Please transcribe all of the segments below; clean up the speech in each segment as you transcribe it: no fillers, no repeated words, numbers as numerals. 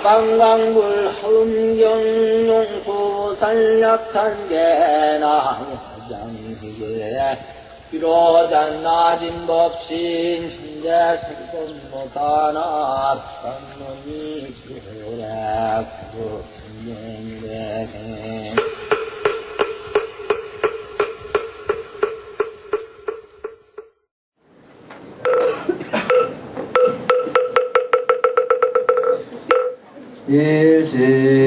낙방광불 허음경용구 산략찬계나 화장식에 비로잔 낮은 법신 현재 생존보다나 선문이 그래 그 성경이래 일심영애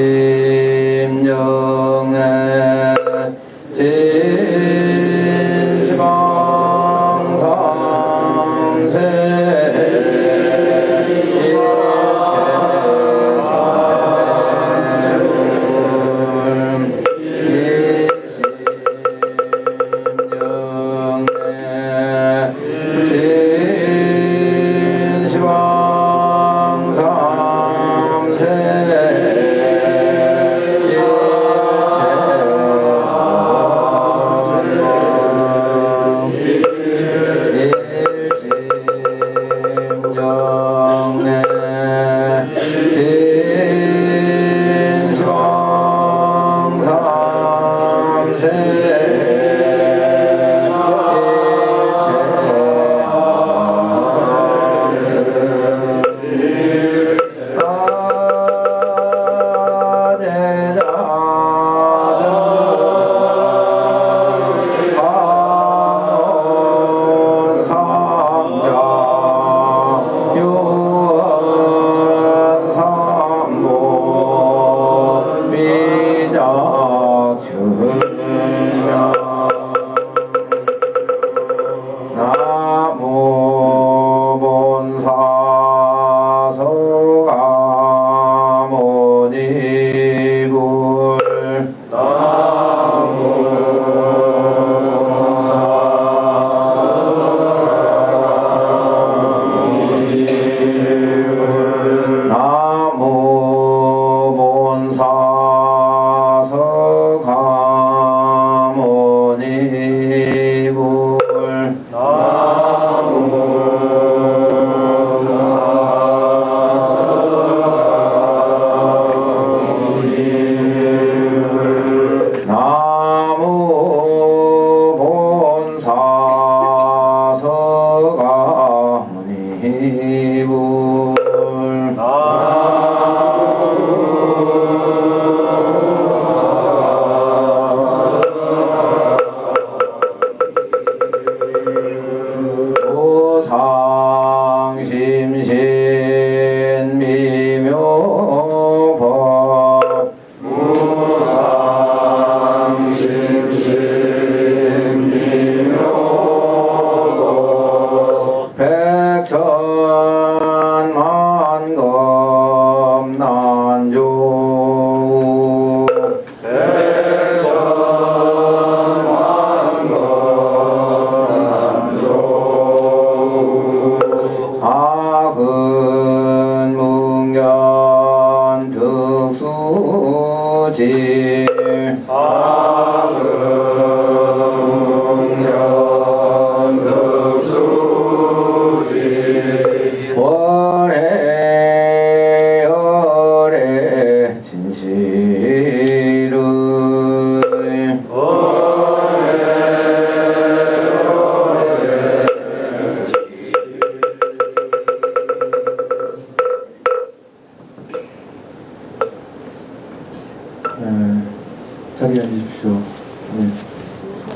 자리에 앉으십시오.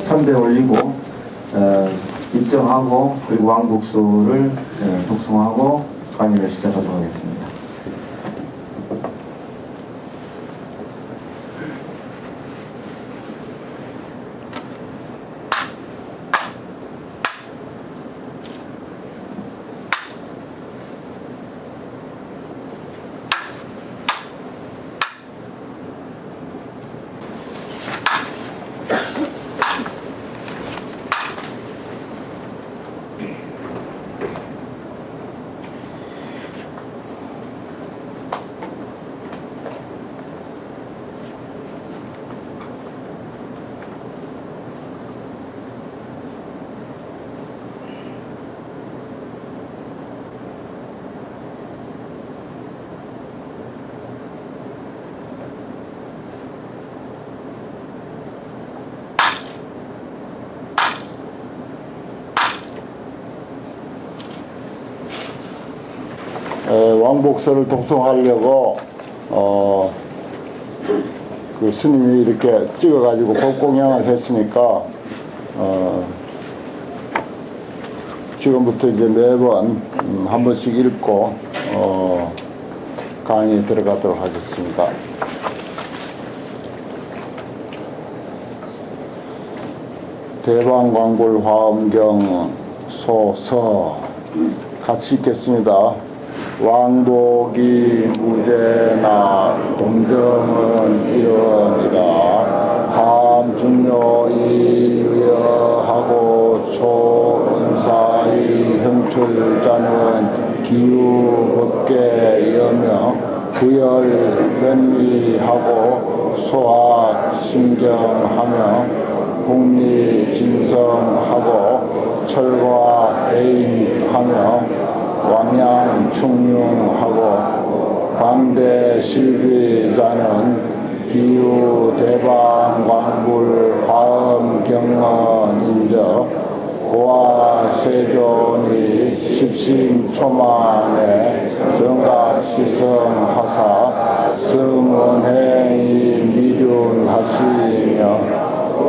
선배 올리고 입정하고 그리고 왕복수를 독송하고 관여를 시작하도록 하겠습니다. 왕복서를 독송하려고 그 스님이 이렇게 찍어가지고 법공양을 했으니까 지금부터 이제 매번 한 번씩 읽고 강의에 들어가도록 하겠습니다. 대방광불 화엄경 소서 같이 읽겠습니다. 왕복이 무죄나 동정은 이러니라. 함중묘이 유여하고 초은사의 형출자는 기후법계 여명 구열 변리하고 소학 신경하며 국리진성하고 철과 애인하며 왕양 충융하고 광대 실비자는 기후 대방 광불 화엄 경언 인저 고아 세존이 십심초만에 정각 시성하사 성원행이 미륜하시며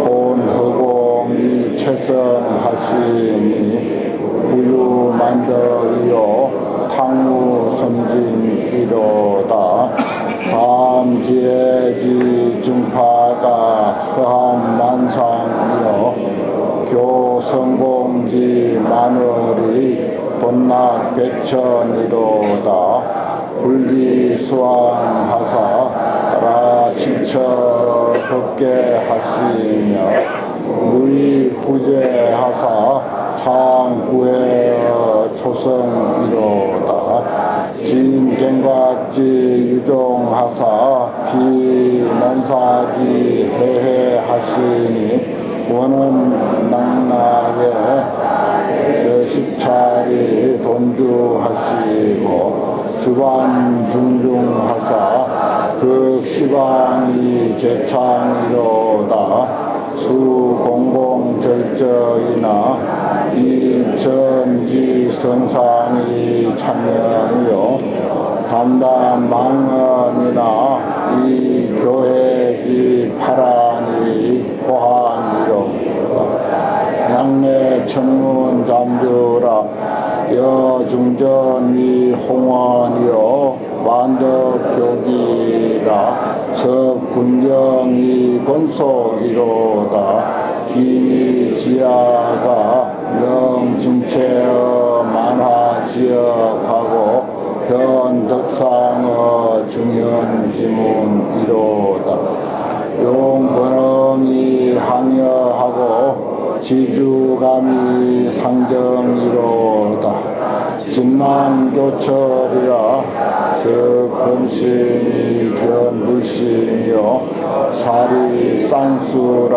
본허공이 최성하시니 부유만덕이요 탕무선진이로다. 다음지혜지 중파가 허함만상이요 교성공지 마늘이 본낙 백천이로다. 불리수왕하사 라치처 법계 하시며 무의후제하사 창구의 초성이로다. 진경각지 유종하사 비난사지 해해하시니 원은 낙락에 십차리 돈주하시고 주반 중중하사 극시방이 제창이로다. 수공공절저이나 이천지 성상이 참여이요 담담망언이나 이 교회지 파란이 고한이로다. 양내 천문 잠주라 여중전위 홍원이요 완덕교기라 석군경이 권속이로다. 기지야가 명진체어 만화지역하고 현덕상어 중현지문이로다. 용번엉이 항여하고 지주감이 상정이로다. 진만교철이라 적금심이 견불심이요 사리 쌍수라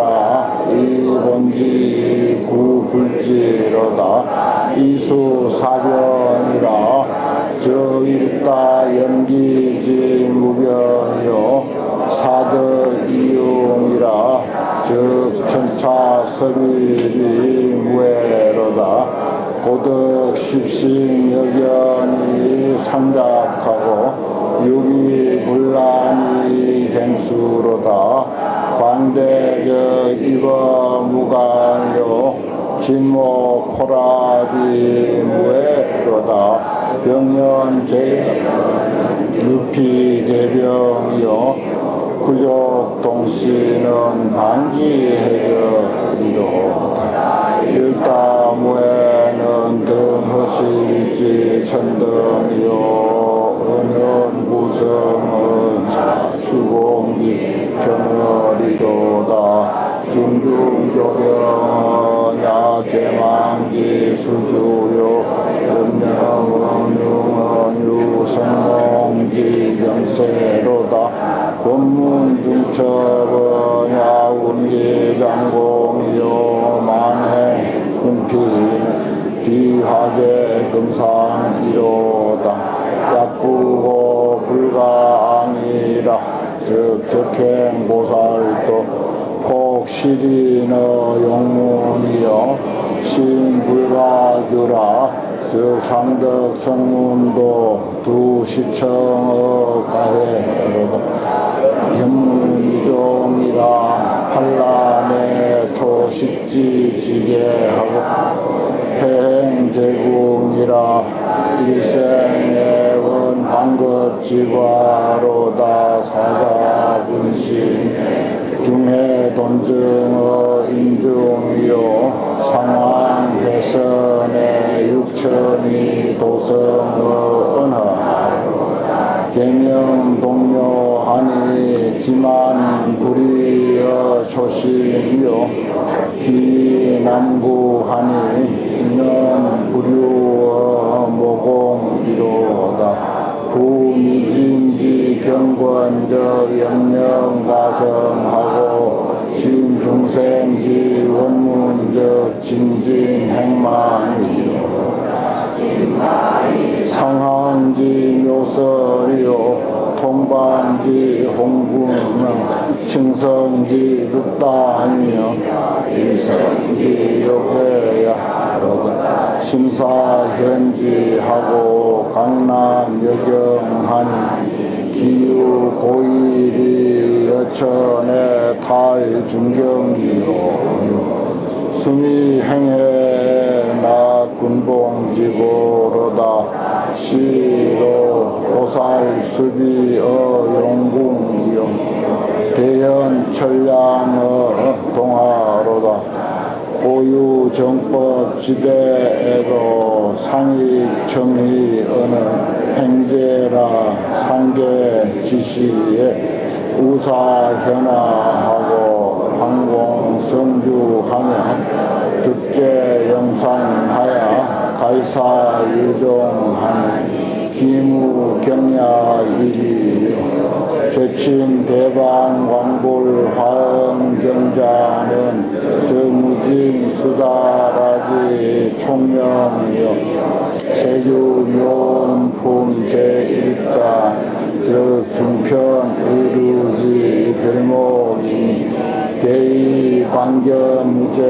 이본지 구불지로다. 이수사변이라 저일다 연기지 무변이요 사덕이용이라 적천차 서비리 무해로다. 고덕 십심여견이 상작하고 유기불란이 갱수로다. 관대적 입어무간요 진모포라비 무해로다. 병연제 유피개병이요 구족동씨는 반기해적이로다. 일다무에는 등허실지 천등이요 은연구성은 주공기 견어리로다. 중중교경은 야제만기 수주요 염령은 유성공지 경세로다. 본문중첩은 야운기장공이요 만행 금피는 비하게 금상이로다. 약부고 불가앙이라 적적행보살도 폭실이너 용문이요 신불가규라 적상덕성문도 두 시청어 가회로다 현문이종이라 판란에 초식지 지게하고 행제궁이라 일생의 원방급지과로다 사자분신 중해 돈증어 인중이요 상황회선의 육천이 도성어 은하 계명 동묘하니 지만 불이여 초심이요 기남구하니 이는 불유어 모공이로다 부미진지 경권적 영령가성하고 진중생지 원문적 진진행만이요 상항지 묘설이요 통반지 홍군명 칭성지 륵단이요 일성지 요괴야 심사현지하고 강남 여경하니 기유 고일이 여천의 탈중경이요 수미행해 낙군봉지고로다 시로 오살수비어 용궁이요 대연철량어 동하로다 고유정법 지대에도 상익청의 어느 행제라 상계 지시에 우사현화하고 항공성주하며 득제 영상하여 갈사유종하니 기무경야일이요 제친 대방광불 화엄경자는 저무진 수다라지 총명이요 세주묘음품 제1자 즉 중편 의루지 별목이니 대의 관계무죄하고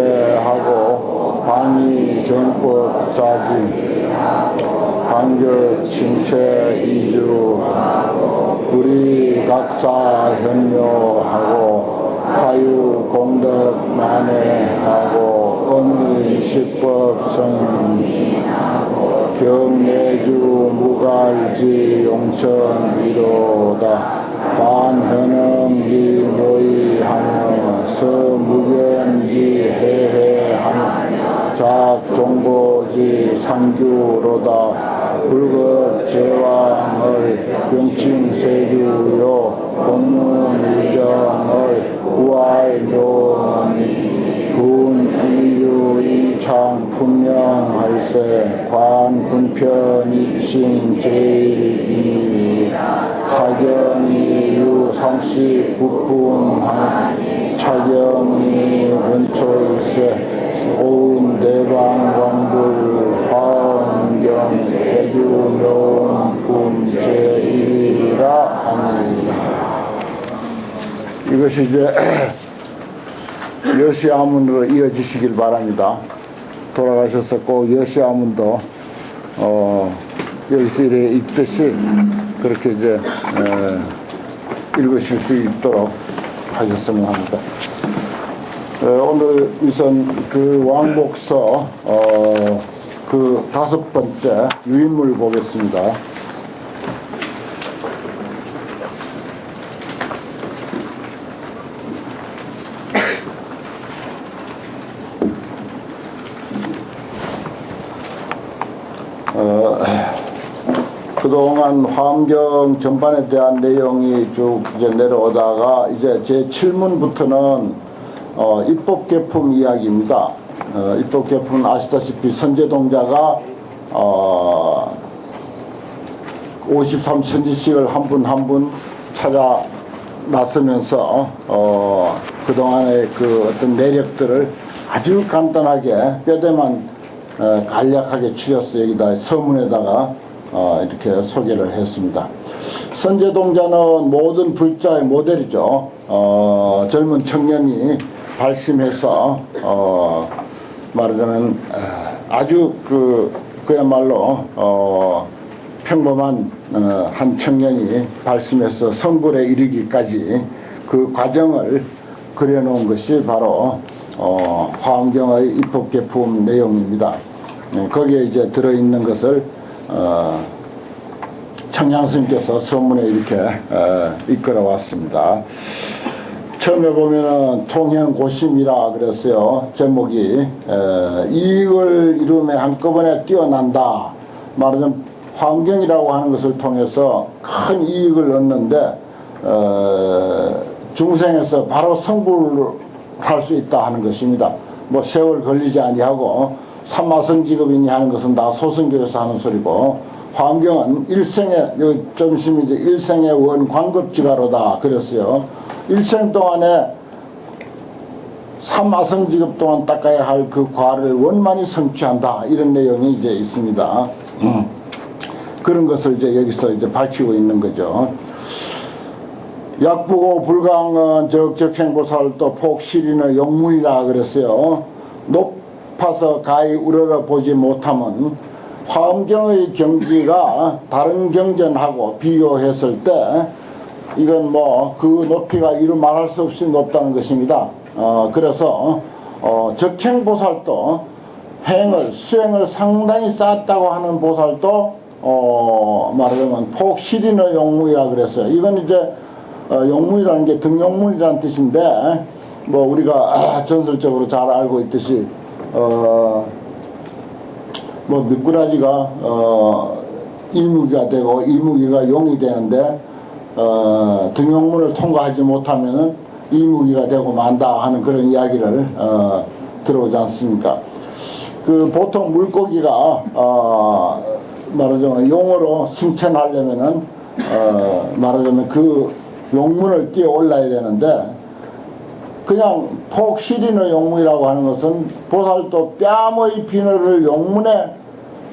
방위 정법자지 반격 침체 이주 우리 각사 현묘하고 화유 공덕 만회하고 어미 식법성 경내주 무갈지 용천 이로다 반현음기 노이하며 서무견지 해해하며 작종보지 상규로다 불급 제왕을 병칭세주요 공문이정을 우알묘니 군인류 이창 분명할세 관군편이칭 제일이니 사경이 유삼시 부품한 차경이 은철세 고운 대방광불 화엄경 세주명품 제1이라 하니라. 이것이 이제 여시아문으로 이어지시길 바랍니다. 돌아가셨었고 여시아문도 여기서 이래 읽듯이 그렇게 이제 읽으실 수 있도록 하셨으면 합니다. 오늘 우선 그 왕복서 그 5번째 유인물 보겠습니다. 그동안 화엄경 전반에 대한 내용이 쭉 이제 내려오다가 이제 제 7문부터는 입법개품 이야기입니다. 입법개품은 아시다시피 선제동자가 53선지식을 한 분 한 분 찾아 나서면서 그동안의 그 어떤 내력들을 아주 간단하게 뼈대만 간략하게 추려서 여기다 서문에다가 이렇게 소개를 했습니다. 선제동자는 모든 불자의 모델이죠. 젊은 청년이 발심해서 말하자면 아주 그야말로 평범한 한 청년이 발심해서 성불에 이르기까지 그 과정을 그려놓은 것이 바로 화엄경의 입법계품 내용입니다. 거기에 이제 들어있는 것을 청양스님께서 서문에 이렇게 이끌어 왔습니다. 처음에 보면은 통현고심이라 그랬어요. 제목이 이익을 이루며 한꺼번에 뛰어난다. 말하자면 화엄경이라고 하는 것을 통해서 큰 이익을 얻는데 중생에서 바로 성불을 할 수 있다 하는 것입니다. 뭐 세월 걸리지 아니하고 삼마성직업이니 하는 것은 다 소승교에서 하는 소리고, 화엄경은 일생의 점심이 이제 일생의 원광급지가로다 그랬어요. 일생 동안에 삼마성직업 동안 닦아야 할 그 과를 원만히 성취한다, 이런 내용이 이제 있습니다. 그런 것을 이제 여기서 이제 밝히고 있는 거죠. 약부고 불강은 적적행보살도 폭실인의 용문이라 그랬어요. 높아서 가히 우러러 보지 못하면 화엄경의 경지가 다른 경전하고 비교했을 때 이건 뭐 그 높이가 이루 말할 수 없이 높다는 것입니다. 그래서 적행보살도 수행을 상당히 쌓았다고 하는 보살도 말하자면 폭실인의 용문이라 그랬어요. 이건 이제 용문이라는 게 등용문이라는 뜻인데, 뭐 우리가 전설적으로 잘 알고 있듯이 뭐 미꾸라지가 일무기가 되고 이무기가 용이 되는데 등용문을 통과하지 못하면은 이무기가 되고 만다 하는 그런 이야기를 들어오지 않습니까? 그 보통 물고기가 말하자면 용어로 승천하려면은 말하자면 그 용문을 뛰어 올라야 되는데, 그냥 폭실인의 용문이라고 하는 것은 보살도 뺨의 비늘을 용문에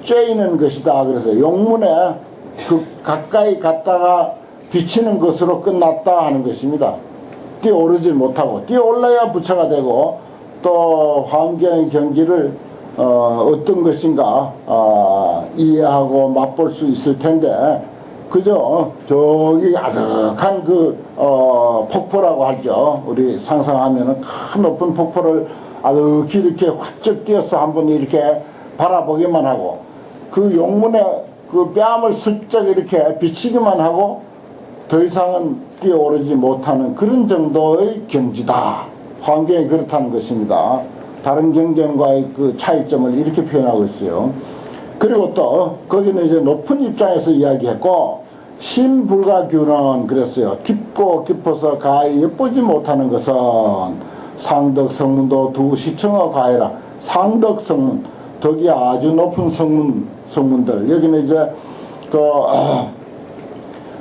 쬐이는 것이다. 그래서 용문에 그 가까이 갔다가 비치는 것으로 끝났다 하는 것입니다. 뛰어 오르질 못하고, 뛰어 올라야 부처가 되고, 또 화엄경의 경지를 어떤 것인가 이해하고 맛볼 수 있을 텐데, 그저 저기 아득한 그 폭포라고 하죠. 우리 상상하면은 큰 높은 폭포를 아득히 이렇게 훌쩍 뛰어서 한번 이렇게 바라보기만 하고, 그 용문에 그 뺨을 슬쩍 이렇게 비치기만 하고 더 이상은 뛰어오르지 못하는 그런 정도의 경지다. 화엄경이 그렇다는 것입니다. 다른 경전과의 그 차이점을 이렇게 표현하고 있어요. 그리고 또 거기는 이제 높은 입장에서 이야기했고, 심불가규는 그랬어요. 깊고 깊어서 가히 엿보지 못하는 것은 상덕성문도 두 시청어 가해라. 상덕성문, 덕이 아주 높은 성문들. 여기는 이제 그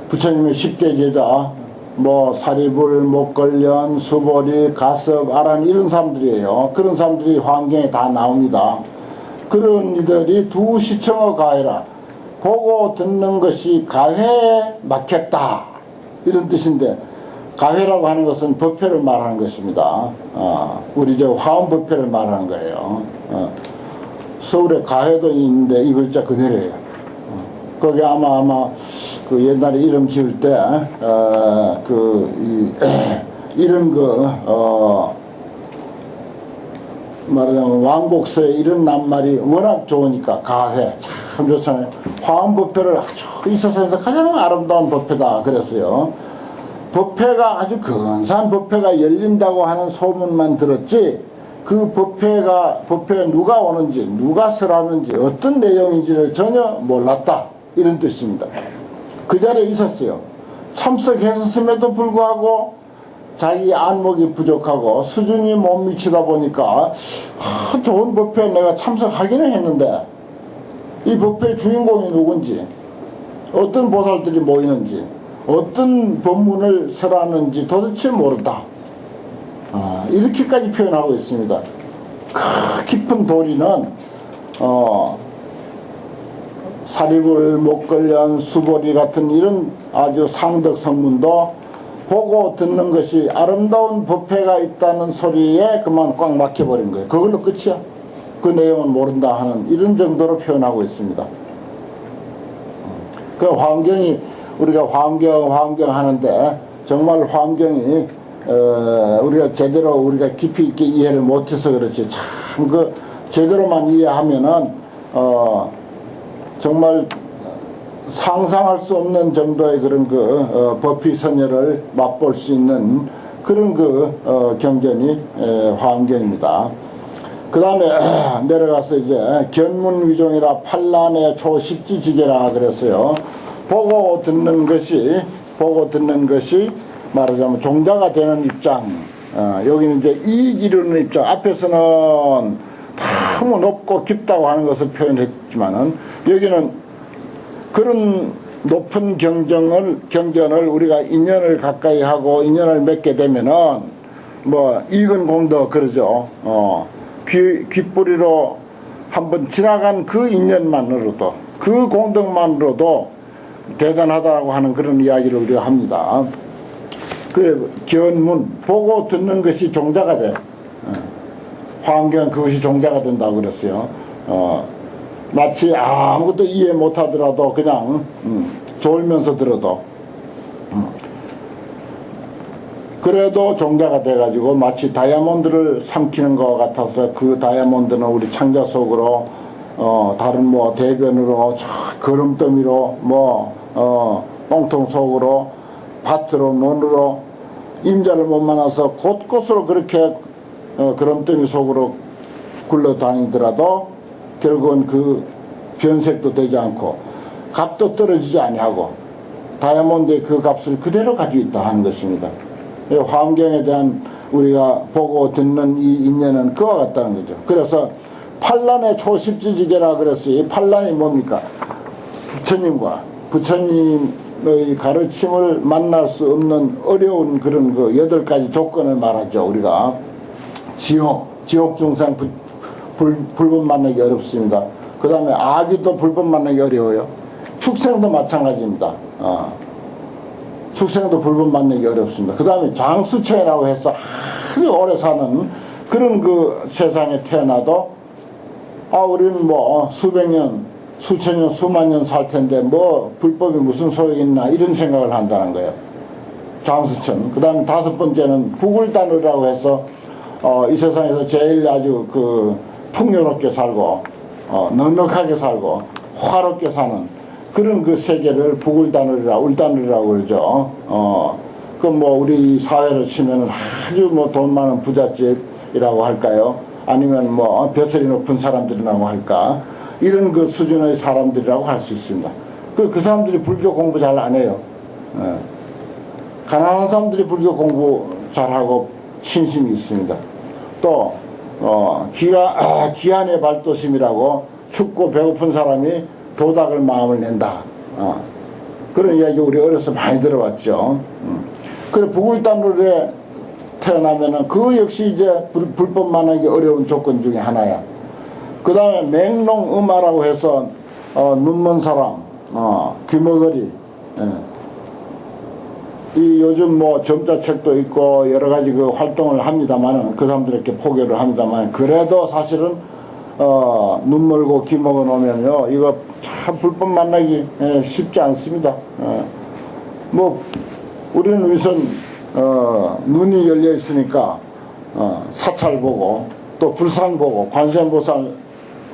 부처님의 10대 제자 뭐 사리불, 목걸련, 수보리, 가섭, 아란 이런 사람들이에요. 그런 사람들이 화엄경에 다 나옵니다. 그런 이들이 두 시청어 가해라. 보고 듣는 것이 가회에 막혔다, 이런 뜻인데, 가회라고 하는 것은 법회를 말하는 것입니다. 우리 저 화엄법회를 말하는 거예요. 서울에 가회도 있는데 이 글자 그대로예요. 거기 아마 그 옛날에 이름 지을 때 이런 말하자면 왕복서에 이런 낱말이 워낙 좋으니까 가회 참 좋잖아요. 화엄법회를 아주 이 세상에서 가장 아름다운 법회다 그랬어요. 법회가 아주 근사한 법회가 열린다고 하는 소문만 들었지, 그 법회에 누가 오는지, 누가 설하는지, 어떤 내용인지를 전혀 몰랐다, 이런 뜻입니다. 그 자리에 있었어요. 참석했음에도 불구하고 자기 안목이 부족하고 수준이 못 미치다 보니까 좋은 법회에 내가 참석하기는 했는데 이 법회의 주인공이 누군지, 어떤 보살들이 모이는지, 어떤 법문을 설하는지 도대체 모른다. 이렇게까지 표현하고 있습니다. 깊은 도리는 사리불, 목걸련, 수보리 같은 이런 아주 상덕 성문도 보고 듣는 것이 아름다운 법회가 있다는 소리에 그만 꽉 막혀버린 거예요. 그걸로 끝이야. 그 내용은 모른다 하는 이런 정도로 표현하고 있습니다. 그 환경이 우리가 환경 하는데 정말 환경이 우리가 제대로 우리가 깊이 있게 이해를 못해서 그렇지 참 그 제대로만 이해하면은 정말 상상할 수 없는 정도의 그런 그 법피 선열을 맛볼 수 있는 그런 그 경전이 화엄경입니다. 그 다음에 내려가서 이제 견문위종이라 판란의 초십지지계라 그랬어요. 보고 듣는 것이 말하자면 종자가 되는 입장. 여기는 이제 이익 이루는 입장. 앞에서는 너무 높고 깊다고 하는 것을 표현했지만은 여기는 그런 높은 경전을 우리가 인연을 가까이 하고 인연을 맺게 되면은 뭐 이근 공덕 그러죠. 귓뿌리로 한번 지나간 그 인연만으로도 그 공덕만으로도 대단하다고 하는 그런 이야기를 우리가 합니다. 그 견문 보고 듣는 것이 종자가 돼. 화엄경 그것이 종자가 된다고 그랬어요. 마치 아무것도 이해 못하더라도 그냥 졸면서 들어도 그래도 종자가 돼가지고 마치 다이아몬드를 삼키는 것 같아서 그 다이아몬드는 우리 창자 속으로 다른 뭐 대변으로 거름더미로 똥통 속으로 밭으로 논으로 임자를 못 만나서 곳곳으로 그렇게 거름더미 속으로 굴러다니더라도 결국은 그 변색도 되지 않고 값도 떨어지지 아니하고 다이아몬드의 그 값을 그대로 가지고 있다 하는 것입니다. 화엄경에 대한 우리가 보고 듣는 이 인연은 그와 같다는 거죠. 그래서 판란의 초십지지계라 그랬어요. 이 판란이 뭡니까? 부처님의 가르침을 만날 수 없는 어려운 그런 그 8가지 조건을 말하죠. 우리가 지옥 중생 불법 만나기 어렵습니다. 그 다음에 아기도 불법 만나기 어려워요. 축생도 마찬가지입니다. 축생도 불법 만나기 어렵습니다. 그 다음에 장수처라고 해서 아주 오래 사는 그런 그 세상에 태어나도 우리는 뭐 수백 년, 수천 년, 수만 년 살 텐데 뭐 불법이 무슨 소용이 있나 이런 생각을 한다는 거예요. 장수천. 그 다음에 5번째는 부굴단이라고 해서 이 세상에서 제일 아주 그 풍요롭게 살고 넉넉하게 살고 화롭게 사는 그런 그 세계를 부굴단을이라 울단을이라고 그러죠. 그 뭐 우리 사회로 치면은 아주 뭐 돈 많은 부잣집이라고 할까요? 아니면 뭐 벼슬이 높은 사람들이라고 할까? 이런 그 수준의 사람들이라고 할 수 있습니다. 그 사람들이 불교 공부 잘 안 해요. 가난한 사람들이 불교 공부 잘하고 신심이 있습니다. 또 기한의 발도심이라고 춥고 배고픈 사람이 도닥을 마음을 낸다. 그런 이야기 우리 어려서 많이 들어봤죠. 그래 부굴단으로에 태어나면은 그 역시 이제 불법 만나기 어려운 조건 중에 하나야. 그 다음에 맹롱음아라고 해서 눈먼 사람, 귀머거리. 이 요즘 뭐 점자책도 있고 여러 가지 그 활동을 합니다만은 그 사람들에게 포교를 합니다만 그래도 사실은 눈 멀고 귀 먹어 놓으면요 이거 참 불법 만나기 쉽지 않습니다. 뭐 우리는 우선 눈이 열려 있으니까 사찰 보고 또 불상 보고 관세음보살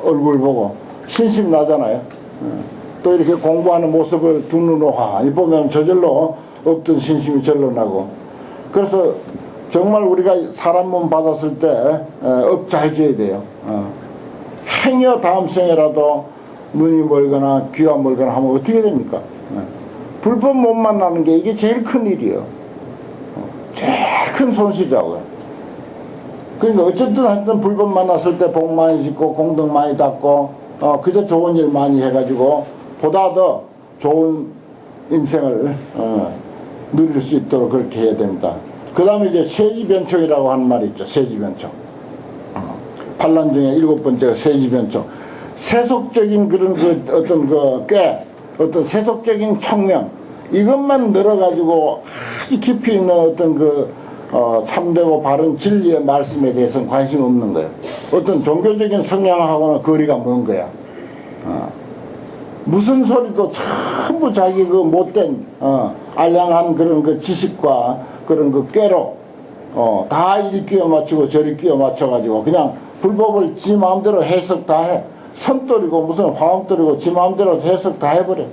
얼굴 보고 신심 나잖아요. 또 이렇게 공부하는 모습을 두 눈으로 이 보면 저절로 없던 신심이 절로 나고 그래서 정말 우리가 사람 몸 받았을 때 업 잘 지어야 돼요. 행여 다음 생에라도 눈이 멀거나 귀가 멀거나 하면 어떻게 됩니까? 불법 못 만나는 게 이게 제일 큰 일이에요. 제일 큰 손실이라고요. 그러니까 어쨌든 하여튼 불법 만났을 때 복 많이 짓고 공덕 많이 닦고 그저 좋은 일 많이 해가지고 보다 더 좋은 인생을 누릴 수 있도록 그렇게 해야 됩니다. 그 다음에 이제 세지변촉이라고 하는 말이 있죠. 세지변촉. 판란 중에 7번째가 세지변촉. 세속적인 그런 어떤 세속적인 청명 이것만 늘어가지고 아주 깊이 있는 어떤 참되고 바른 진리의 말씀에 대해서는 관심 없는 거예요. 어떤 종교적인 성향하고는 거리가 먼 거야. 무슨 소리도 전부 자기 그 못된 알량한 그런 그 지식과 그런 그 꾀로 다 이리 끼워 맞추고 저리 끼워 맞춰 가지고 그냥 불법을 지 마음대로 해석 다 해. 선돌이고 무슨 화엄돌이고 지 마음대로 해석 다 해버려.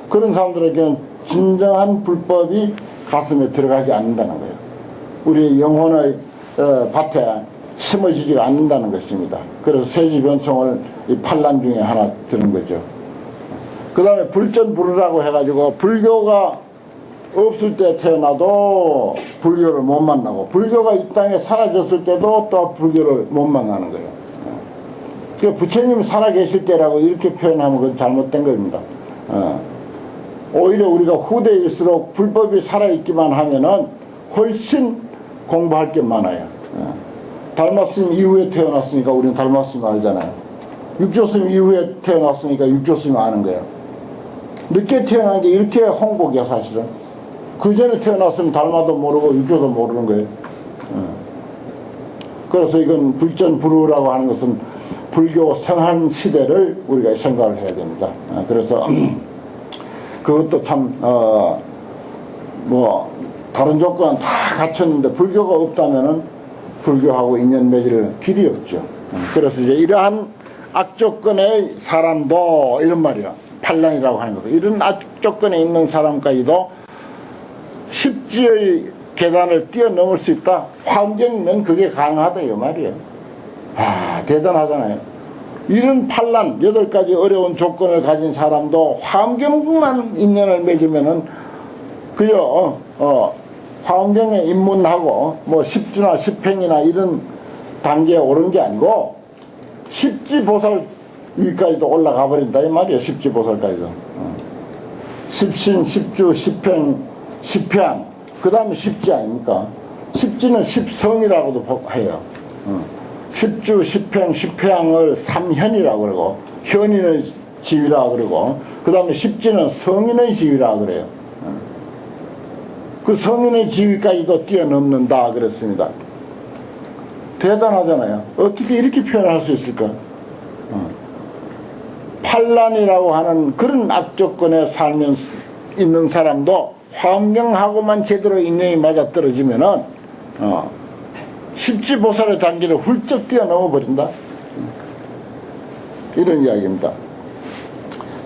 그런 사람들에게는 진정한 불법이 가슴에 들어가지 않는다는 거예요. 우리의 영혼의 밭에 심어지지가 않는다는 것입니다. 그래서 세지변총을 이 반란 중에 하나 드는 거죠. 그 다음에 불전불후라고 해가지고 불교가 없을 때 태어나도 불교를 못 만나고 불교가 이 땅에 사라졌을 때도 또 불교를 못 만나는 거예요. 그 부처님이 살아계실 때라고 이렇게 표현하면 그건 잘못된 겁니다. 오히려 우리가 후대일수록 불법이 살아있기만 하면은 훨씬 공부할 게 많아요. 달마스님 이후에 태어났으니까 우리는 달마스님 알잖아요. 육조스님 이후에 태어났으니까 육조스님 아는 거예요. 늦게 태어난 게 이렇게 홍복이야 사실은. 그 전에 태어났으면 달마도 모르고 육조도 모르는 거예요. 그래서 이건 불전불후라고 하는 것은 불교 성한 시대를 우리가 생각을 해야 됩니다. 그래서 그것도 참 뭐 다른 조건은 다 갖췄는데 불교가 없다면은 불교하고 인연 맺을 길이 없죠. 그래서 이제 이러한 악조건의 사람도 이런 말이야. 반란이라고 하는 것은 이런 악조건에 있는 사람까지도 십지의 계단을 뛰어넘을 수 있다. 환경이면 그게 가능하다 이 말이에요. 대단하잖아요. 이런 반란 8가지 어려운 조건을 가진 사람도 화엄경만 인연을 맺으면은 그저 화엄경에 입문하고 뭐 십주나 십행이나 이런 단계에 오른 게 아니고 십지보살 위까지도 올라가 버린다 이 말이에요. 십지보살까지도. 십신, 십주, 십행, 십향 그 다음에 십지 아닙니까? 십지는 십성이라고도 해요. 십주, 십행, 십향을 삼현이라고 그러고 현인의 지위라 그러고 그 다음에 십지는 성인의 지위라 그래요. 그 성인의 지위까지도 뛰어넘는다 그랬습니다. 대단하잖아요. 어떻게 이렇게 표현할 수 있을까? 반란이라고 하는 그런 악조건에 살면서 있는 사람도 환경하고만 제대로 인연이 맞아떨어지면은 십지보살의 단계를 훌쩍 뛰어넘어 버린다. 이런 이야기입니다.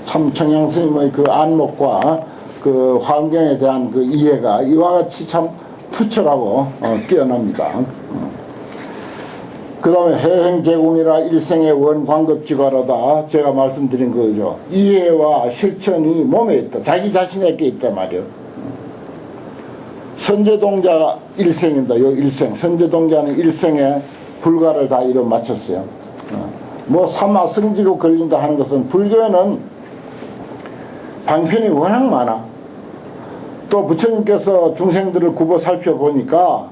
참 청양스님의 그 안목과 그 환경에 대한 그 이해가 이와 같이 참 투철하고 뛰어납니다. 그 다음에 해행제공이라 일생의 원광급지가로다 제가 말씀드린 거죠. 이해와 실천이 몸에 있다. 자기 자신에게 있단 말이에요. 선제동자 일생입니다. 요 일생. 선제동자는 일생에 불가를 다 이뤄 마쳤어요. 뭐 삼아 승지고 걸린다 하는 것은 불교에는 방편이 워낙 많아. 또 부처님께서 중생들을 굽어 살펴보니까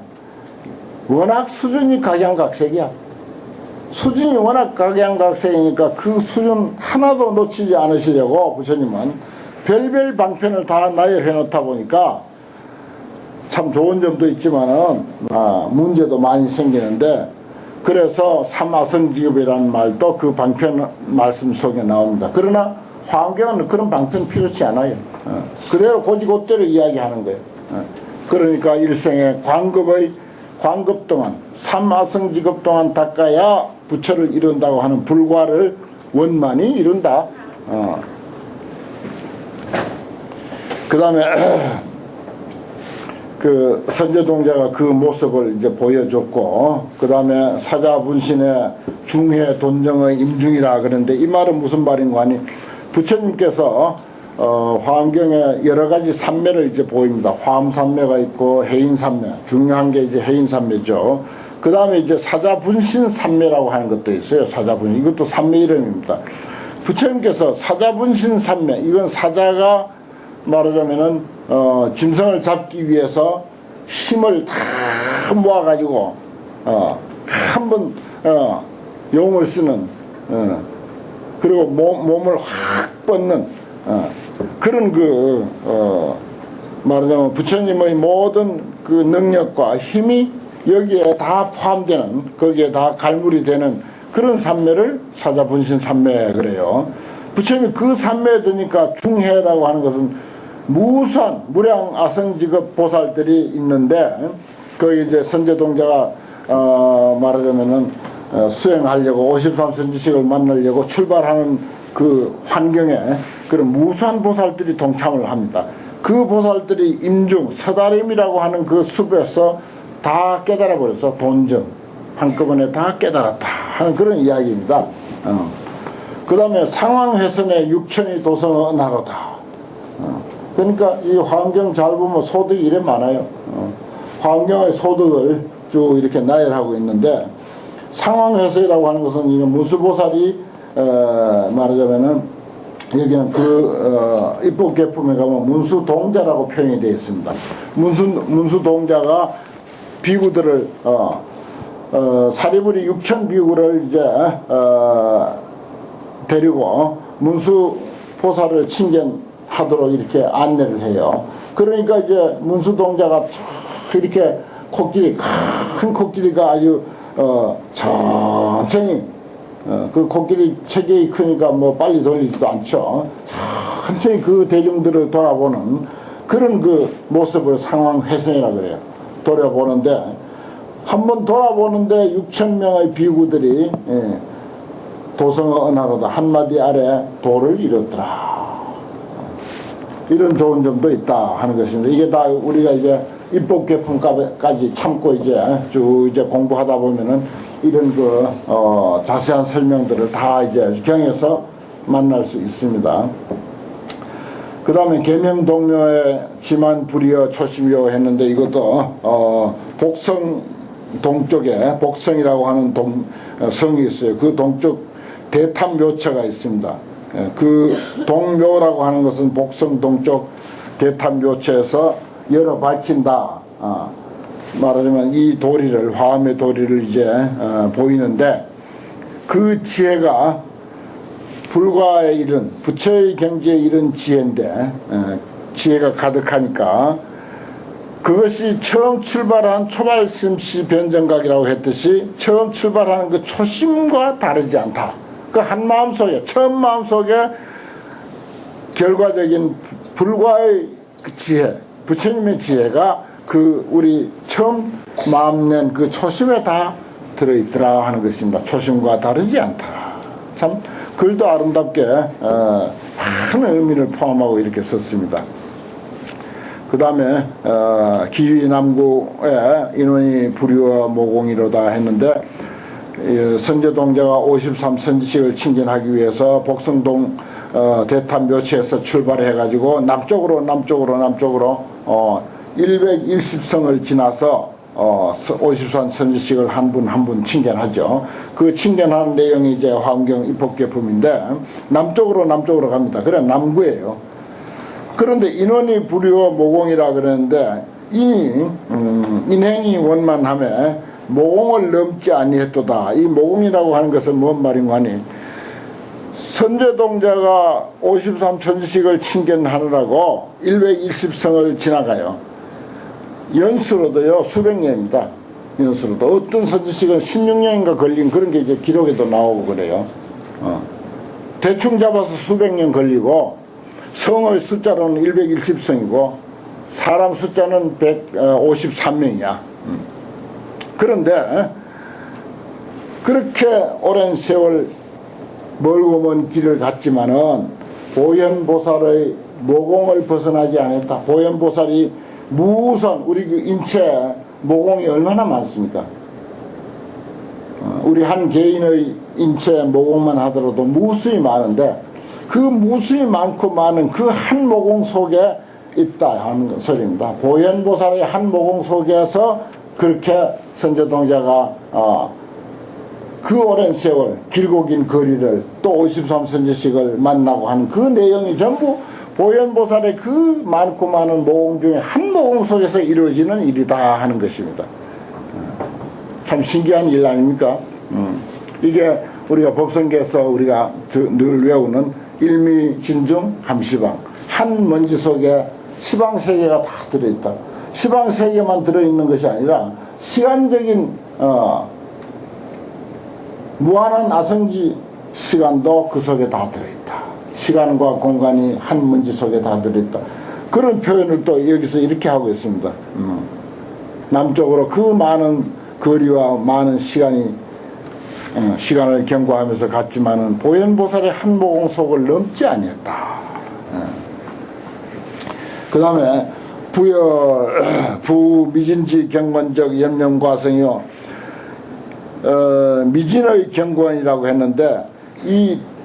워낙 수준이 각양각색이야. 수준이 워낙 각양각색이니까 그 수준 하나도 놓치지 않으시려고 부처님은 별별 방편을 다 나열해 놓다 보니까 참 좋은 점도 있지만은 문제도 많이 생기는데 그래서 삼아성지급이라는 말도 그 방편 말씀 속에 나옵니다. 그러나 화엄경은 그런 방편 필요치 않아요. 그대로 고지고대로 이야기하는 거예요. 그러니까 일생에 광급 동안 삼아성지급 동안 닦아야 부처를 이룬다고 하는 불과를 원만히 이룬다. 그 다음에 그 선제동자가 그 모습을 이제 보여줬고 그 다음에 사자분신의 중해 돈정의 임중이라 그러는데 이 말은 무슨 말인가 하니 부처님께서 화엄경에 여러 가지 산매를 이제 보입니다. 화엄산매가 있고 해인산매, 중요한 게 이제 해인산매죠. 그 다음에 이제 사자분신산매라고 하는 것도 있어요. 사자분신. 이것도 산매 이름입니다. 부처님께서 사자분신산매, 이건 사자가 말하자면은 짐승을 잡기 위해서 힘을 다 모아가지고 한번 용을 쓰는 그리고 몸을 확 뻗는 그런 말하자면 부처님의 모든 그 능력과 힘이 여기에 다 포함되는 거기에 다 갈물이 되는 그런 산매를 사자분신 산매 그래요. 부처님이 그 산매에 드니까 중해라고 하는 것은 무수한 무량 아성직업 보살들이 있는데, 거기 이제 선제동자가 말하자면은 수행하려고 53선지식을 만나려고 출발하는 그 환경에 그런 무수한 보살들이 동참을 합니다. 그 보살들이 임중 서다림이라고 하는 그 숲에서 다 깨달아 버려서 돈정 한꺼번에 다 깨달았다 하는 그런 이야기입니다. 그 다음에 상황훼손에 육천이 도성나로다. 그러니까 이 환경 잘 보면 소득이 이래 많아요. 환경의 소득을 쭉 이렇게 나열하고 있는데, 상황훼손이라고 하는 것은 이거 문수보살이 말하자면은 여기는 입법계품에 가면 문수동자라고 표현이 되어 있습니다. 문수동자가 비구들을 사리부리 6천 비구를 이제 데리고 문수보살을 친견하도록 이렇게 안내를 해요. 그러니까 이제 문수동자가 이렇게 코끼리, 큰 코끼리가 아주 천천히 그 코끼리 체격이 크니까 뭐 빨리 돌리지도 않죠. 천천히 그 대중들을 돌아보는 그런 그 모습을 상황훼손이라고 그래요. 돌아보는데, 한번 돌아보는데 6천 명의 비구들이 도성어 은하로다 한마디 아래 도를 이뤘더라. 이런 좋은 점도 있다 하는 것입니다. 이게 다 우리가 이제 입법계품까지 참고 이제 쭉 이제 공부하다 보면은 이런 그 자세한 설명들을 다 이제 경에서 만날 수 있습니다. 그 다음에 계명동묘에 지만 불이여 초심이요 했는데, 이것도 복성 동쪽에 복성이라고 하는 성이 있어요. 그 동쪽 대탐묘처가 있습니다. 그 동묘라고 하는 것은 복성 동쪽 대탐묘처에서 열어 밝힌다. 말하자면 이 도리를, 화엄의 도리를 이제 보이는데, 그 지혜가 불과에 이른 부처의 경지에 이른 지혜인데, 지혜가 가득하니까 그것이 처음 출발한 초발심시 변정각이라고 했듯이 처음 출발하는 그 초심과 다르지 않다. 그 한 마음속에, 처음 마음속에 결과적인 불과의 그 지혜, 부처님의 지혜가 그 우리 처음 마음 낸 그 초심에 다 들어있더라 하는 것입니다. 초심과 다르지 않다. 참 글도 아름답게 많은 의미를 포함하고 이렇게 썼습니다. 그 다음에 기휘남구에 인원이 불유와 모공이로다 했는데, 선제동자가 53선지식을 친견하기 위해서 복성동 대탐묘처에서 출발해 가지고 남쪽으로 110성을 지나서 53선지식을 한 분 한 분 친견하죠. 그 친견하는 내용이 이제 환경 입법계품인데, 남쪽으로 갑니다. 그래 남구예요. 그런데 인원이 불유어 모공이라 그러는데, 인행이 원만함에 모공을 넘지 아니했도다. 이 모공이라고 하는 것은 뭔 말인가 하니, 선제동자가 53선지식을 친견하느라고 110성을 지나가요. 연수로도요 수백 년입니다. 연수로도 어떤 선지식은 16년인가 걸린 그런 게 이제 기록에도 나오고 그래요. 대충 잡아서 수백 년 걸리고, 성의 숫자로는 110성이고 사람 숫자는 153명이야. 그런데 그렇게 오랜 세월 멀고 먼 길을 갔지만은 보현보살의 모공을 벗어나지 않았다. 보현보살이 무선 우리 그 인체 모공이 얼마나 많습니까? 우리 한 개인의 인체 모공만 하더라도 무수히 많은데, 그 무수히 많고 많은 그 한 모공 속에 있다 하는 소리입니다. 보현보살의 한 모공 속에서 그렇게 선제동자가 그 오랜 세월 길고 긴 거리를 또 53선지식을 만나고 하는 그 내용이 전부 보현보살의 그 많고 많은 모공 중에 한 모공 속에서 이루어지는 일이다 하는 것입니다. 참 신기한 일 아닙니까? 이게 우리가 법성계에서 우리가 늘 외우는 일미진중 함시방, 한 먼지 속에 시방세계가 다 들어있다. 시방세계만 들어있는 것이 아니라 시간적인 무한한 아성지 시간도 그 속에 다 들어있다. 시간과 공간이 한 먼지 속에 다 들어있다. 그런 표현을 또 여기서 이렇게 하고 있습니다. 남쪽으로 그 많은 거리와 많은 시간을 경과하면서 갔지만은 보현보살의 한 모공 속을 넘지 아니었다. 그 다음에 부미진지 경건적 염념과성이요, 미진의 경건이라고 했는데,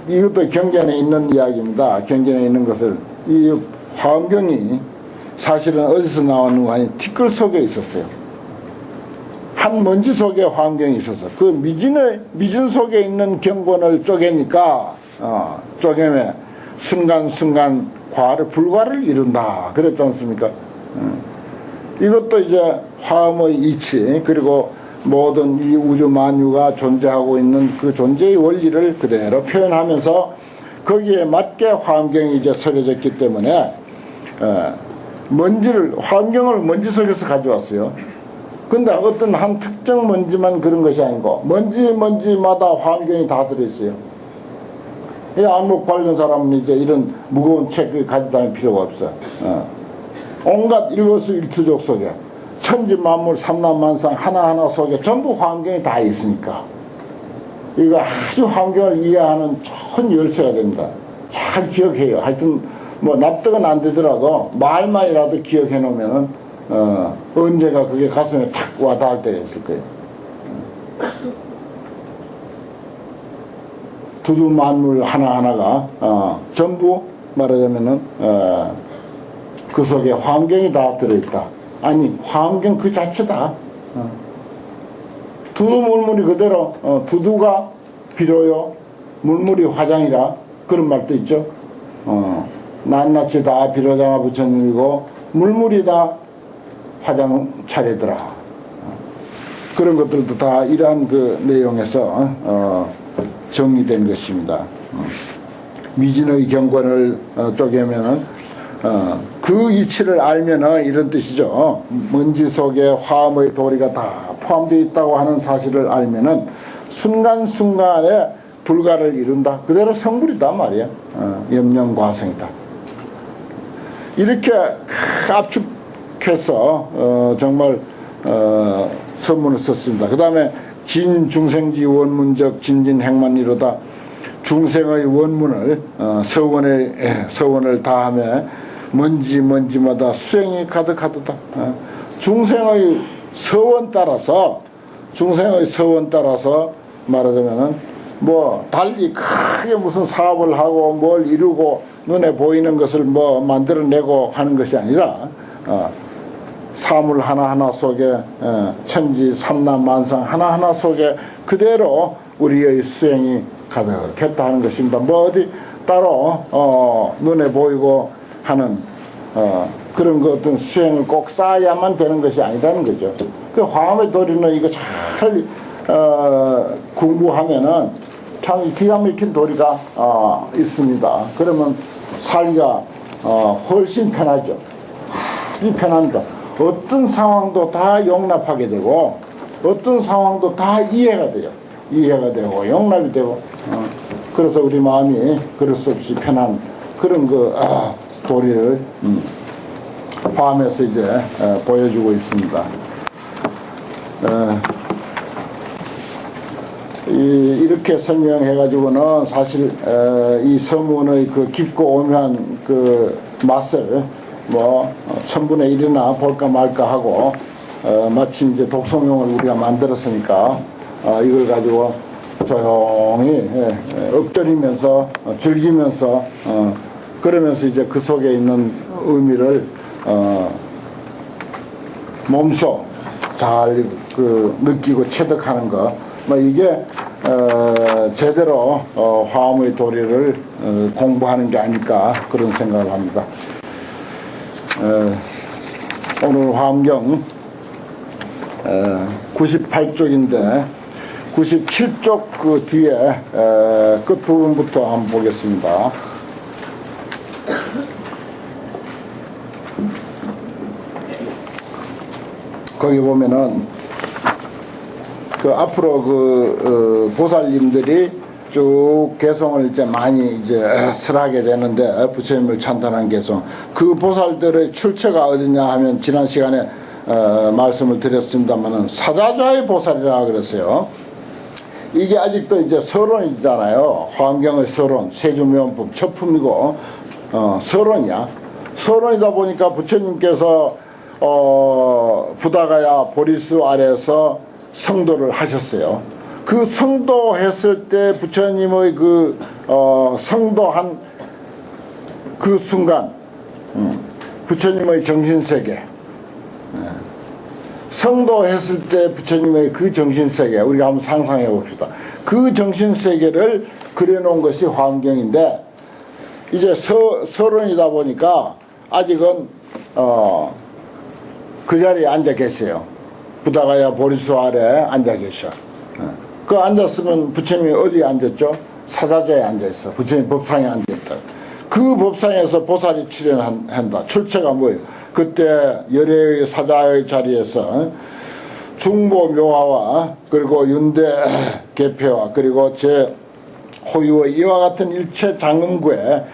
이것도 경전에 있는 이야기입니다. 경전에 있는 것을, 이 화엄경이 사실은 어디서 나왔는가 하니 티끌 속에 있었어요. 한 먼지 속에 화엄경이 있어서 그 미진 속에 있는 경건을 쪼개니까 쪼개매 순간순간 불과를 이룬다 그랬지 않습니까? 이것도 이제 화엄의 이치, 그리고 모든 이 우주 만유가 존재하고 있는 그 존재의 원리를 그대로 표현하면서 거기에 맞게 화엄경이 이제 서려졌기 때문에 화엄경을 먼지 속에서 가져왔어요. 근데 어떤 한 특정 먼지만 그런 것이 아니고 먼지마다 화엄경이 다 들어있어요. 이 안목 밝은 사람은 이제 이런 무거운 책 가지고 다닐 필요가 없어. 온갖 일거수일투족 속에 천지만물 삼라만상 하나하나 속에 전부 화엄경이 다 있으니까 이거 아주 화엄경을 이해하는 좋은 열쇠가 됩니다. 잘 기억해요. 하여튼 뭐 납득은 안 되더라도 말만이라도 기억해 놓으면은 언제가 그게 가슴에 탁 와닿을 때가 있을 거예요. 두두 만물 하나하나가 전부 말하자면은 그 속에 화엄경이 다 들어있다. 아니 화엄경 그 자체다. 두두 물물이 그대로 두두가 비료요, 물물이 화장이라 그런 말도 있죠. 낱낱이 다 비료장아 부처님이고 물물이 다 화장 차례더라. 그런 것들도 다 이러한 그 내용에서 정리된 것입니다. 미진의 경건을 쪼개면은 그 이치를 알면은 이런 뜻이죠. 먼지 속에 화엄의 도리가 다 포함되어 있다고 하는 사실을 알면은 순간순간에 불가를 이룬다. 그대로 성불이다 말이야. 염념과성이다. 이렇게 압축해서 정말 선문을 썼습니다. 그 다음에 진중생지 원문적 진진행만이로다. 중생의 원문을 서원을 다하며 먼지마다 수행이 가득하도다. 중생의 서원 따라서 말하자면은 뭐 달리 크게 무슨 사업을 하고 뭘 이루고 눈에 보이는 것을 뭐 만들어내고 하는 것이 아니라 사물 하나하나 속에 천지 삼라만상 하나하나 속에 그대로 우리의 수행이 가득했다 하는 것입니다. 뭐 어디 따로 눈에 보이고 하는 그런 그 어떤 수행을 꼭 쌓아야만 되는 것이 아니라는 거죠. 그 화엄의 도리는 이거 잘 공부하면은 참 기가 막힌 도리가 있습니다. 그러면 살기가 훨씬 편하죠. 아주 편합니다. 어떤 상황도 다 용납하게 되고 어떤 상황도 다 이해가 되고 용납이 되고 그래서 우리 마음이 그럴 수 없이 편한 그런 그 도리를 화엄에서 이제 보여주고 있습니다. 이렇게 설명해 가지고는 사실 이 서문의 그 깊고 오묘한 그 맛을 뭐 1000분의 1이나 볼까 말까 하고 마침 이제 독송용을 우리가 만들었으니까 이걸 가지고 조용히 읊조리면서 즐기면서 그러면서 이제 그 속에 있는 의미를 몸소 잘 그 느끼고 체득하는 거, 뭐 이게 제대로 화엄의 도리를 공부하는 게 아닐까 그런 생각을 합니다. 오늘 화엄경 98쪽인데 97쪽 그 뒤에 끝부분부터 한번 보겠습니다. 거기 보면은 그 앞으로 그 보살님들이 쭉 개성을 이제 많이 이제 설하게 되는데, 부처님을 찬탄한 개성. 그 보살들의 출처가 어디냐 하면 지난 시간에 말씀을 드렸습니다만은 사자좌의 보살이라 그랬어요. 이게 아직도 이제 서론이잖아요. 화엄경의 서론, 세주묘원품 첫 품이고 서론이야. 서론이다 보니까 부처님께서 부다가야 보리수 아래에서 성도를 하셨어요. 그 성도했을 때 부처님의 그 성도한 그 순간 부처님의 정신세계, 성도했을 때 부처님의 그 정신세계, 우리가 한번 상상해 봅시다. 그 정신세계를 그려놓은 것이 화엄경인데, 이제 서론이다 보니까 아직은 그 자리에 앉아 계세요. 부다가야 보리수 아래 앉아 계셔. 그 앉았으면 부처님이 어디에 앉았죠? 사자좌에 앉아있어. 부처님 법상에 앉아있다. 그 법상에서 보살이 출연한다. 출처가 뭐예요? 그때 열애의 사자의 자리에서 중보 묘화와 그리고 윤대 개폐와 그리고 제 호유의 이와 같은 일체 장엄구에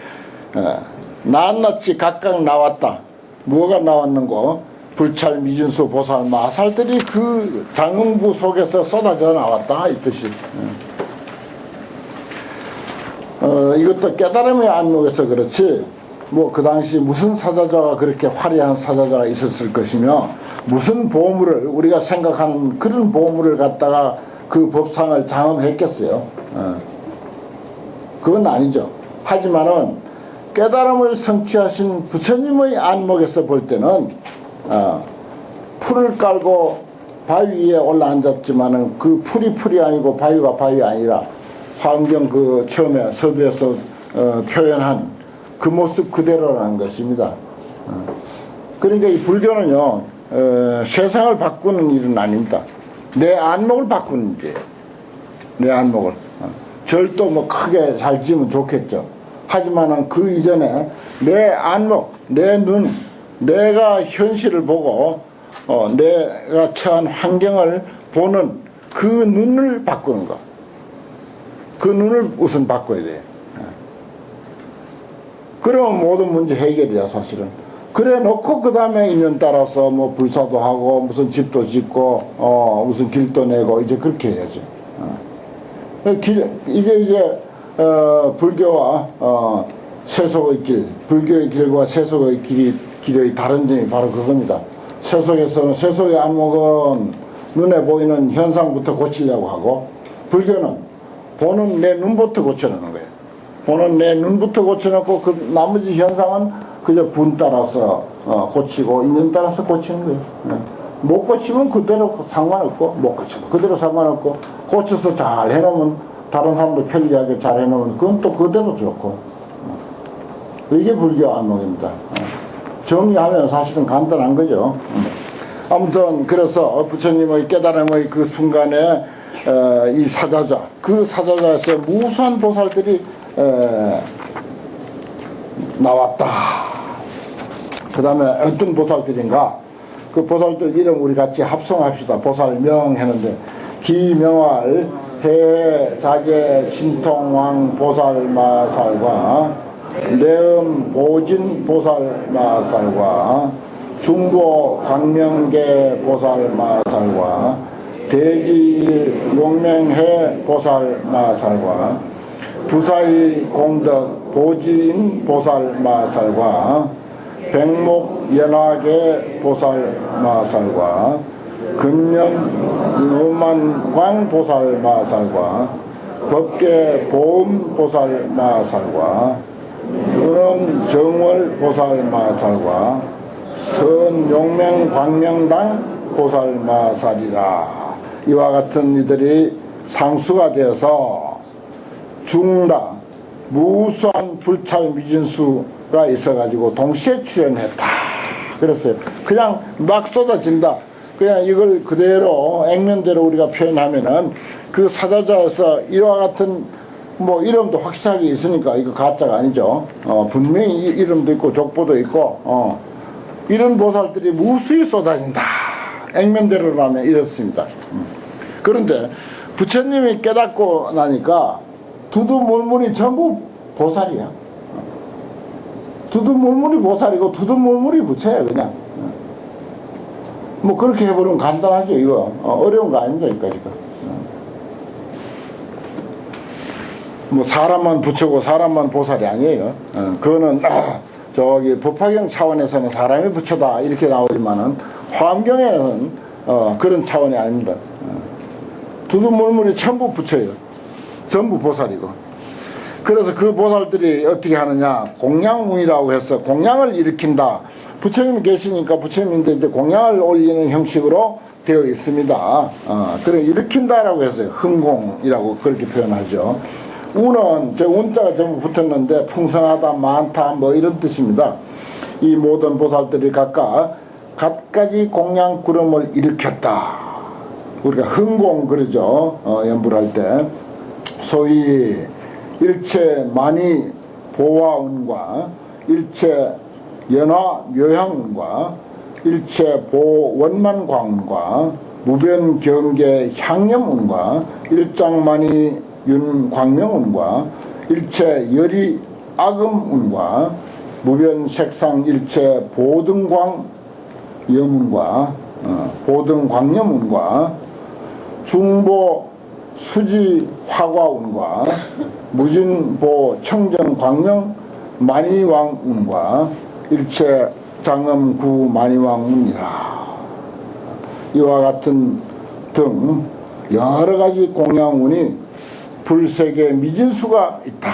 낱낱이 각각 나왔다. 뭐가 나왔는고? 불찰 미진수 보살 마살들이 그 장엄구 속에서 쏟아져 나왔다 이 뜻이. 이것도 깨달음의 안목에서 그렇지, 뭐 그 당시 무슨 사자자가 그렇게 화려한 사자자가 있었을 것이며 무슨 보물을 우리가 생각하는 그런 보물을 갖다가 그 법상을 장엄했겠어요. 그건 아니죠. 하지만은 깨달음을 성취하신 부처님의 안목에서 볼 때는 풀을 깔고 바위 위에 올라앉았지만은 그 풀이 아니고 바위가 바위 아니라 화엄경 그 처음에 서두에서 표현한 그 모습 그대로라는 것입니다. 그러니까 이 불교는요, 세상을 바꾸는 일은 아닙니다. 내 안목을 바꾸는 일이에요. 내 안목을. 절도 뭐 크게 잘 지으면 좋겠죠. 하지만은 그 이전에 내 안목, 내 눈, 내가 현실을 보고 내가 처한 환경을 보는 그 눈을 바꾸는 것. 그 눈을 우선 바꿔야 돼요. 그러면 모든 문제 해결이야 사실은. 그래 놓고 그 다음에 인연 따라서 뭐 불사도 하고 무슨 집도 짓고 무슨 길도 내고 이제 그렇게 해야죠. 이게 이제 불교와 세속의 길, 불교의 길과 세속의 길의 다른 점이 바로 그겁니다. 세속에서는 세속의 안목은 눈에 보이는 현상부터 고치려고 하고, 불교는 보는 내 눈부터 고쳐놓는 거예요. 보는 내 눈부터 고쳐놓고 그 나머지 현상은 그저 분 따라서 고치고 인연 따라서 고치는 거예요. 못 고치면 그대로 상관없고, 못 고치면 그대로 상관없고, 고쳐서 잘 해놓으면 다른 사람도 편리하게 잘 해놓으면 그건 또 그대로 좋고. 이게 불교 안목입니다. 정리하면 사실은 간단한 거죠. 아무튼 그래서 부처님의 깨달음의 그 순간에 이 사자자, 그 사자자에서 무수한 보살들이 나왔다. 그 다음에 어떤 보살들인가? 그 보살들 이름 우리 같이 합성합시다. 보살명 했는데, 기명할 해자재 신통왕 보살마살과 내음 보진 보살마살과 중보 광명계 보살마살과 대지 용맹해 보살마살과 부사의 공덕 보진 보살마살과 백목 연화계 보살마살과 근념 유만광 보살마살과 법계 보음 보살마살과 그럼 정월 보살마살과 선용맹 광명당 보살마살이라. 이와 같은 이들이 상수가 되어서 중다 무수한 불찰 미진수가 있어가지고 동시에 출연했다. 그랬어요. 그냥 막 쏟아진다. 그냥 이걸 그대로 액면대로 우리가 표현하면은 그 사자자에서 이와 같은 뭐 이름도 확실하게 있으니까 이거 가짜가 아니죠. 분명히 이름도 있고 족보도 있고 이런 보살들이 무수히 쏟아진다. 액면대로라면 이렇습니다. 그런데 부처님이 깨닫고 나니까 두두물물이 전부 보살이야. 두두물물이 보살이고 두두물물이 부처야 그냥. 뭐 그렇게 해버리면 간단하죠 이거. 어려운 거 아닙니다 이거 지금. 뭐 사람만 부처고 사람만 보살이 아니에요. 그거는 저기 법화경 차원에서는 사람이 부처다 이렇게 나오지만은 화엄경에는 그런 차원이 아닙니다. 두두물물이 전부 부처예요. 전부 보살이고. 그래서 그 보살들이 어떻게 하느냐, 공양문이라고 해서 공양을 일으킨다. 부처님이 계시니까 부처님인데 이제 공양을 올리는 형식으로 되어 있습니다. 그래 일으킨다라고 해서 흥공이라고 그렇게 표현하죠. 운은 저 운자가 전부 붙었는데 풍성하다, 많다 뭐 이런 뜻입니다. 이 모든 보살들이 각각 갖가지 공양 구름을 일으켰다. 우리가 흥공 그러죠. 연불 할 때 소위 일체 만이 보화운과 일체 연화 묘향운과 일체 보원만광운과 무변경계 향념운과 일장만이 윤광명운과 일체 열이 악음운과 무변색상 일체 보등광 염운과 보등광염운과 중보 수지 화과운과 무진보 청정광명 만이왕운과 일체 장엄구 만이왕운이라. 이와 같은 등 여러가지 공양운이 불세계 미진수가 있다.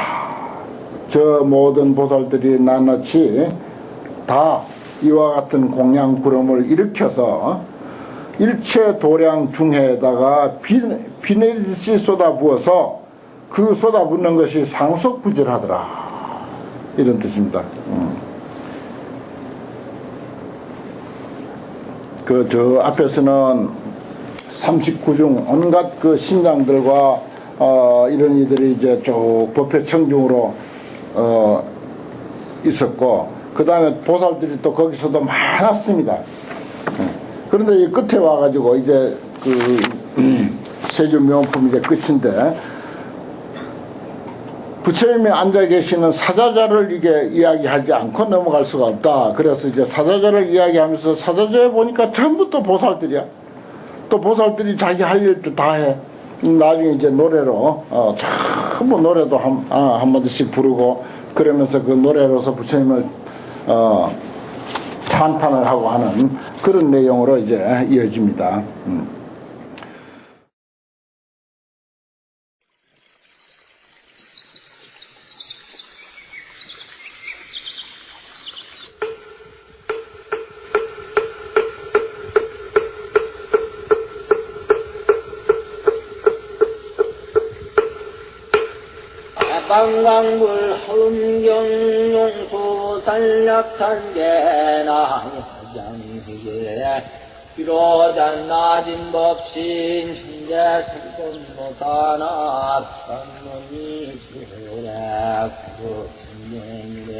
저 모든 보살들이 낱낱이 다 이와 같은 공양 구름을 일으켜서 일체 도량 중해에다가 비 내리듯이 쏟아부어서 그 쏟아붓는 것이 상속부질하더라. 이런 뜻입니다. 그 저 앞에서는 39중 온갖 그 신장들과 이런 이들이 이제 쭉 법회 청중으로 있었고, 그 다음에 보살들이 또 거기서도 많았습니다. 그런데 이 끝에 와가지고 이제 그 세주명품 이제 끝인데, 부처님이 앉아 계시는 사자자를 이게 이야기하지 않고 넘어갈 수가 없다. 그래서 이제 사자자를 이야기하면서 사자자에 보니까 전부 또 보살들이야. 또 보살들이 자기 할 일도 다 해. 나중에 이제 노래로 전부 노래도 한마디씩 부르고 그러면서 그 노래로서 부처님을 찬탄을 하고 하는 그런 내용으로 이제 이어집니다. 방광불 허음경용수 산략찬계나 화장시계 비로잔 낮은 법신 현재 설법못하나 선문이 지오래 그 천명이래